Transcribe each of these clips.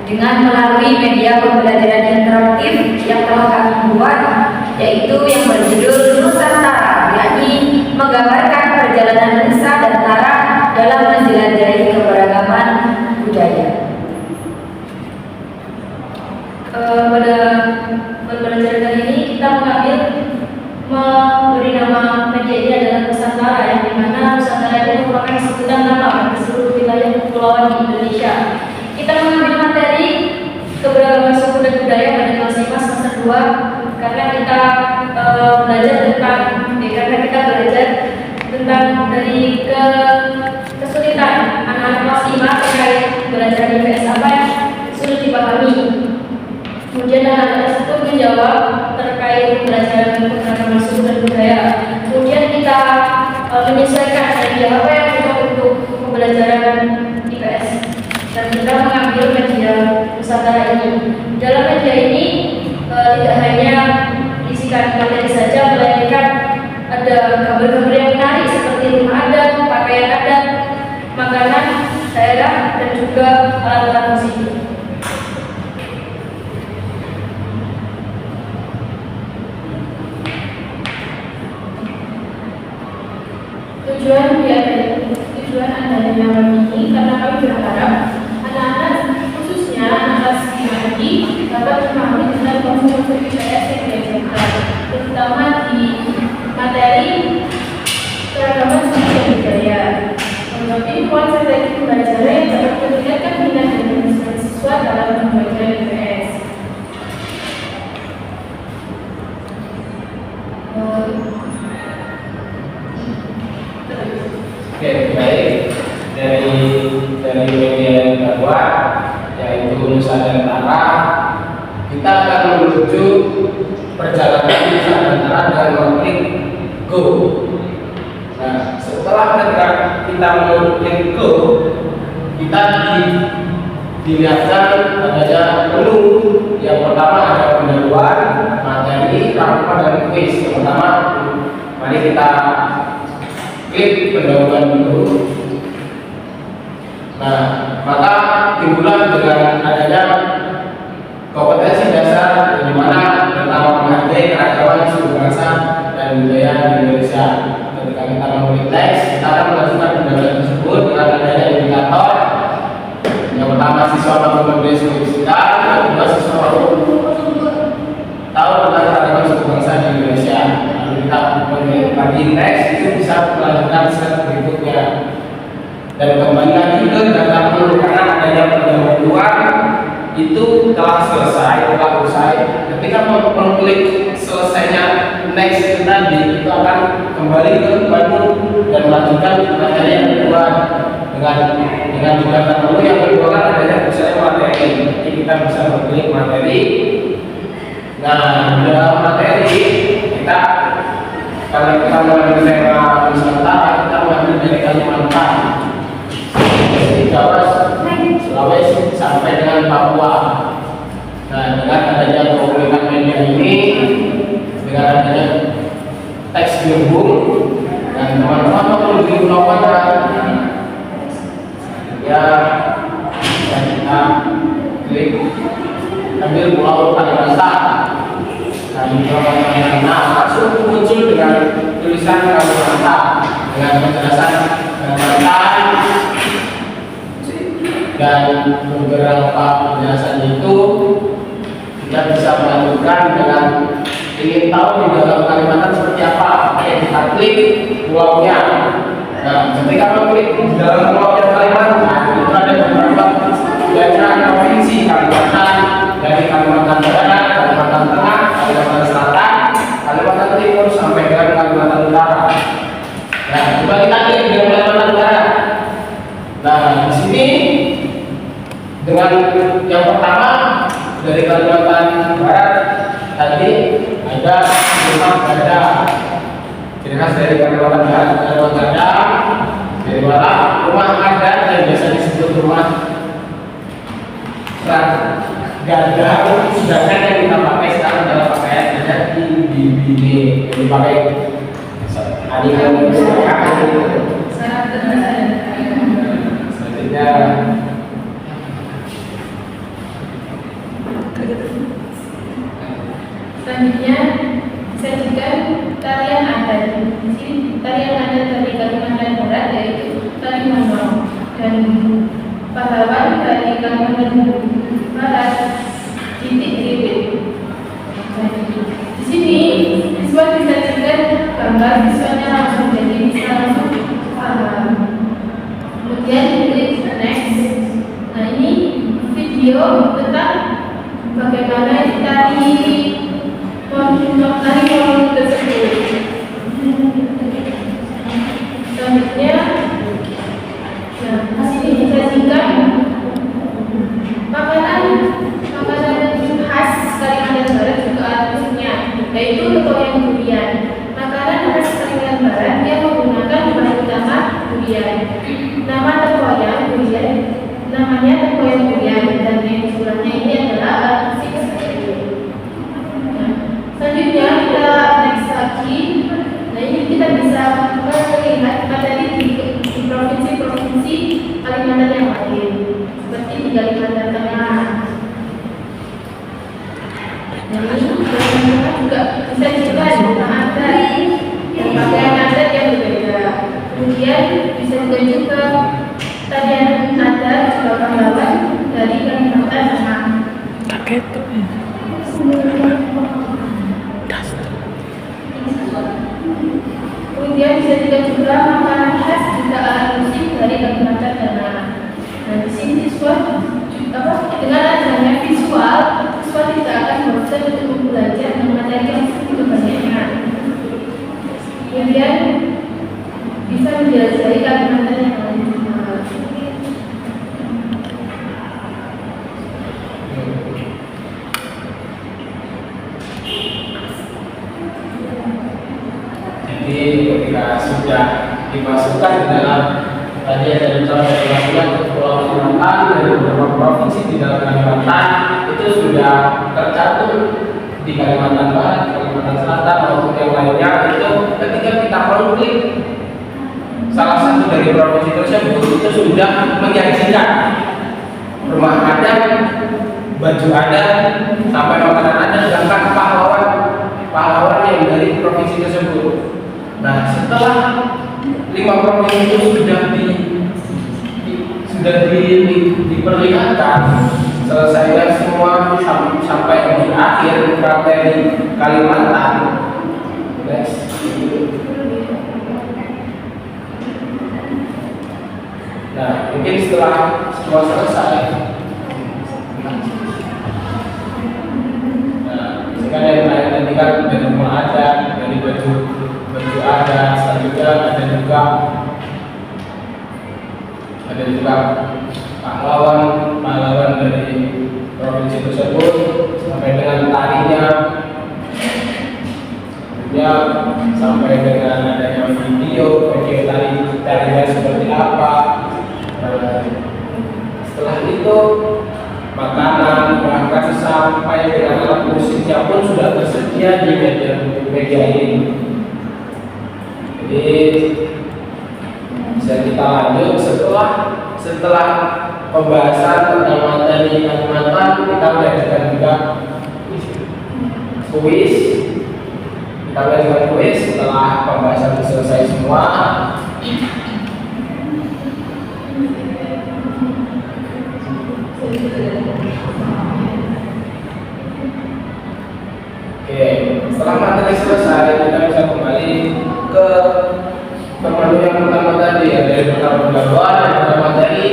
dengan melalui media pembelajaran interaktif yang telah kami buat, yaitu yang berjudul Nusantara, yakni menggambarkan perjalanan Nusa dan Tara dalam menjelajahi keberagaman budaya. Pada pembelajaran kali ini kita memberi nama media ini adalah Nusantara, yang dimana Nusantara itu merupakan sebutan nama di seluruh wilayah kepulauan di Indonesia. Kita mengambil materi keberagaman suku dan budaya pada kelas 5 semester 2 karena kita belajar tentang dari kesulitan anak-anak kelas 5 terkait belajar IPS apa yang sulit dipahami. Kemudian anak-anak tersebut menjawab terkait belajar keberagaman suku dan budaya. Kemudian kita menyesuaikan media apa yang cocok untuk pembelajaran IPS. Dan kita mengambil media Nusantara ini. Dalam media ini tidak hanya isikan materi saja, melainkan ada gambar-gambar yang menarik seperti rumah adat, pakaian adat, makanan daerah, dan juga alat-alat musik. Tujuan adanya nama ini karena kami berharap anak-anak, khususnya anak kelas 5 ini, dapat memahami tentang konsep IPS yang diajarkan, terutama di materi keragaman suku dan budaya. Mengerti konsep dari pembelajaran yang dapat meningkatkan minat dan siswa dalam pembelajaran IPS. Oke, baik. Dari media yang kedua, yaitu Nusa dan Tara, kita akan menuju perjalanan Nusa dan Tara dengan mengklik Go. Nah, setelah kita mengklik Go, kita dilihatkan adanya menu. Yang pertama ada pendahuluan, materi, rangkuman, dan kuis. Yang pertama, mari kita klik pendahuluan dulu. Nah, maka dimulai dengan adanya kompetensi dasar di mana pertama menghargai keragaman suku bangsa dan budaya di Indonesia. Ketika kita mengklik next, kita akan melanjutkan pendahuluan tersebut dengan adanya indikator. Yang pertama, siswa mampu mendeskripsikan, yang kedua, siswa mampu tahu tentang keragaman suku bangsa di Indonesia. Lalu kita mengklik lagi next, itu bisa melanjutkan step berikutnya. Dan kembali lagi ke data menu karena adanya pendahuluan itu telah selesai, telah usai. Ketika mengklik selesainya next itu tadi, itu akan kembali ke menu dan melanjutkan materi yang kedua dengan data menu yang kedua kan adanya misalnya materi. Jadi kita bisa mengklik materi. Nah, dalam materi kita karena kita mengambil tema Nusantara, kita mengambil dari Kalimantan, dari Jawa, Sulawesi sampai dengan Papua. Nah, dengan adanya komunitas media ini, dengan adanya teks gabung, dan teman-teman perlu digunakan ya, dan kita klik ambil Pulau Kalimantan. Nah, langsung muncul dengan tulisan Kalimantan dengan penjelasan Kalimantan dan beberapa penjelasan itu kita bisa melanjutkan dengan ingin tahu di dalam Kalimantan seperti apa. Kita klik pulau-nya. Nah, ketika mengklik di dalam pulau Kalimantan itu ada beberapa daerah provinsi Kalimantan, dari Kalimantan Barat, Kalimantan Tengah, Kalimantan Selatan, Kalimantan Timur sampai dengan Kalimantan Utara. Nah, coba kita klik di Kalimantan Utara. Nah, di sini dengan yang pertama dari Kalimantan Barat tadi ada rumah gada. Ciri khas dari Kalimantan Barat ada rumah gada, dari mana rumah adat yang biasa disebut rumah gada, sedangkan yang kita pakai sekarang adalah pakaian adat ini dipakai animal selanjutnya Selanjutnya sajikan tarian adat. Di sini tarian adat dari Kalimantan Barat yaitu tari Manong, dan pahlawan dari Kalimantan Barat Titik Ribet. Di sini siswa disajikan gambar, siswanya langsung jadi bisa langsung paham. Kemudian klik next. Nah, ini video tentang bagaimana tari Manong tersebut. Selanjutnya, nah, masih disajikan makanan khas Kalimantan Barat juga ada musiknya, yaitu loyang durian. Makanan khas Kalimantan Barat yang menggunakan bahan utama durian. Nama tempoyak durian, namanya tempoyak durian, dan yang istilahnya ini adalah musik seperti ini. Nah, selanjutnya kita next lagi. Nah, ini kita bisa melihat materi di provinsi-provinsi Kalimantan yang lain, seperti di Kalimantan Tengah. Nah, ini juga bisa dijelaskan dari yang pakaian adat yang berbeda. Kemudian bisa juga tarian adat juga pahlawan dari Kalimantan Tengah. Kemudian bisa juga makanan khas juga alat musik dari Kalimantan Tengah. Nah, di sini siswa dengan adanya visual, siswa tidak akan bosan untuk belajar mengenai yang begitu banyaknya. Kemudian bisa menjelajahi Kalimantan yang lain juga. Jadi ketika sudah dimasukkan ke dalam tadi ada dimasukkan ke Pulau Kalimantan dari beberapa provinsi di dalam Kalimantan, itu sudah tercantum di Kalimantan Barat, Kalimantan Selatan maupun yang lainnya. Itu ketika kita klik salah satu dari provinsi tersebut, itu sudah menyajikan rumah adat, baju adat, sampai makanan adat, bahkan pahlawan yang dari provinsi tersebut. Nah, setelah 5 provinsi itu sudah diperlihatkan, selesainya semua sampai di akhir materi Kalimantan. Next. Nah, mungkin setelah semua selesai, nah, misalkan yang lain tadi kan dari rumah adat, dari baju adat, selanjutnya ada juga pahlawan dari provinsi tersebut sampai dengan tarinya, kemudian sampai dengan adanya video tarinya seperti apa. Setelah itu makanan, bahkan sampai dengan alat musiknya pun sudah tersedia di media ini. Jadi bisa kita lanjut setelah pembahasan tentang materi Kalimantan, kita mengajarkan juga kuis. Kita mengajarkan kuis setelah pembahasan selesai semua. Oke, setelah materi selesai, kita bisa kembali ke menu yang pertama tadi, ya, dari pertama pendahuluan, yang pertama materi,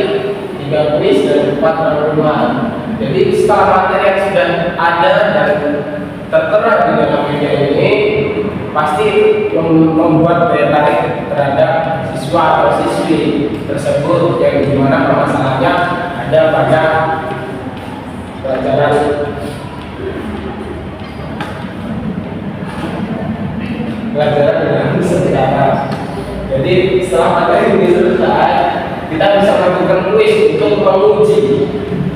3 kuis dan 4 pendahuluan. Jadi setelah materi yang sudah ada dan tertera di dalam media ini, pasti membuat daya tarik terhadap siswa atau siswi tersebut, yang dimana permasalahannya ada pada pelajaran dengan sejarah. Jadi setelah materi ini selesai, kita bisa melakukan kuis untuk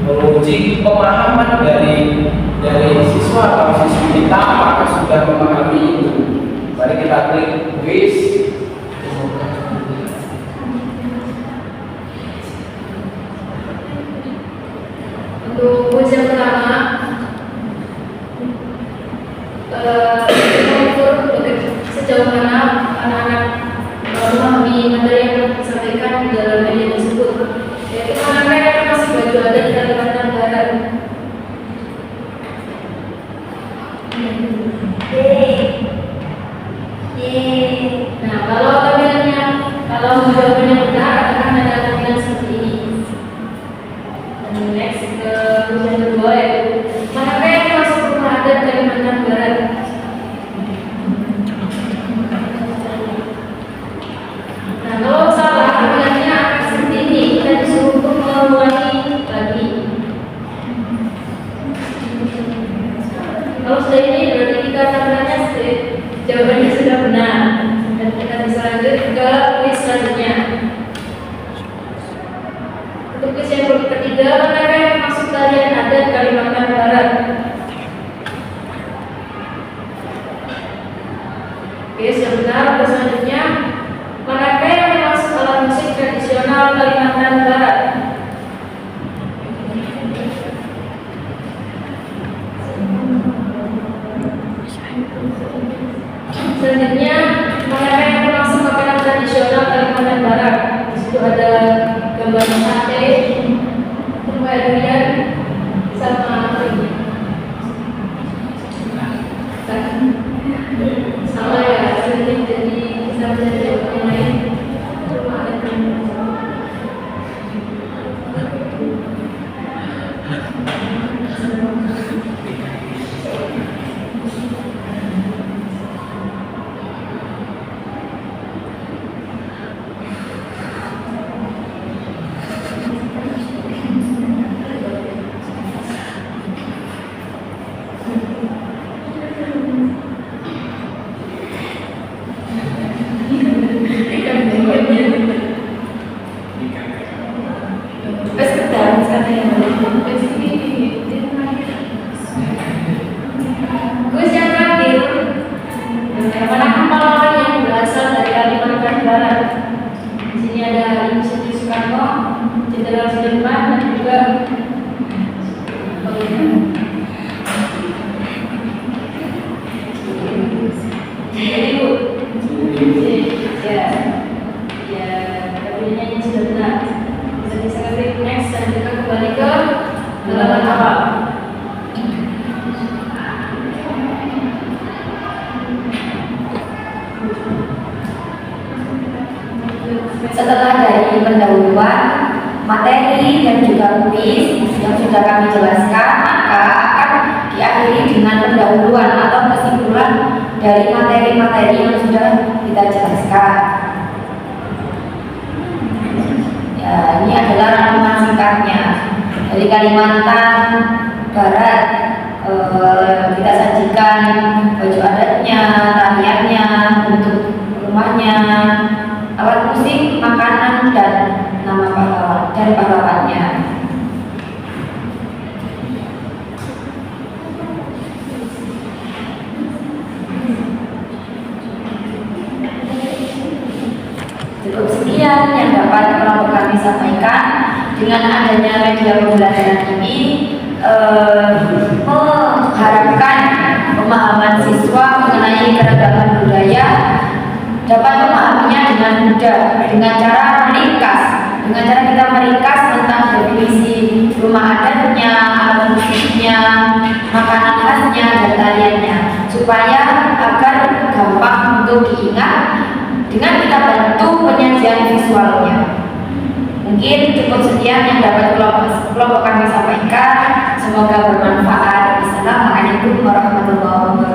menguji pemahaman dari siswa atau siswi kita, apakah sudah memahami itu. Mari kita klik kuis. Untuk kuis yang pertama, mengukur sejauh mana anak-anak memahami materi yang disampaikan di dalam media tersebut. Yaitu anak-anak yang masih baju adat di Kalimantan Barat. Nah, kalau tampilannya, kalau jawabannya benar, akan ada tampilan seperti ini. Dan next ke ujian kedua yaitu manakah yang masuk rumah adat Kalimantan Barat? Nah, kalau salah tampilannya akan seperti ini. Kita disuruh untuk mengulangi lagi. Kalau sudah ini berarti kita tampilannya jawabannya sudah benar. Dan kita bisa lanjut ke kuis selanjutnya. Untuk kuis yang ketiga, manakah yang masuk tarian adat Kalimantan Barat? Oke, yang benar. Untuk selanjutnya, manakah yang masuk alat musik tradisional Kalimantan Barat? Selanjutnya, manakah yang termasuk makanan tradisional Kalimantan Barat? Di situ ada gambar sate, rumah durian, sama ini. Salah ya, sedikit jadi bisa menjadi jawaban yang lain. Kuis yang terakhir, manakah pahlawan yang berasal dari Kalimantan Barat? Di sini ada Insinyur Soekarno, Jenderal Sudirman, dan juga Ibu. Ya, kabinetnya ini sudah benar. Bisa klik next dan kita kembali ke halaman awal. Setelah dari pendahuluan, materi dan juga kuis yang sudah kami jelaskan, maka akan diakhiri dengan pendahuluan atau kesimpulan dari materi-materi yang sudah kita jelaskan. Ya, ini adalah rangkuman singkatnya dari Kalimantan Barat. Kita sajikan baju adatnya, tariannya, bentuk rumahnya, alat musik, makanan, dan nama pahlawan dan pahlawannya. Cukup sekian yang dapat kelompok kami sampaikan. Dengan adanya media pembelajaran ini mengharapkan pemahaman siswa mengenai keragaman budaya dapat memahaminya dengan mudah, dengan cara meringkas, dengan cara kita meringkas tentang definisi rumah adatnya, alat musiknya, makanan khasnya, dan tariannya, supaya agar gampang untuk diingat dengan kita bantu penyajian visualnya. Mungkin cukup sekian yang dapat kelompok kami sampaikan. Semoga bermanfaat. Assalamualaikum warahmatullahi wabarakatuh.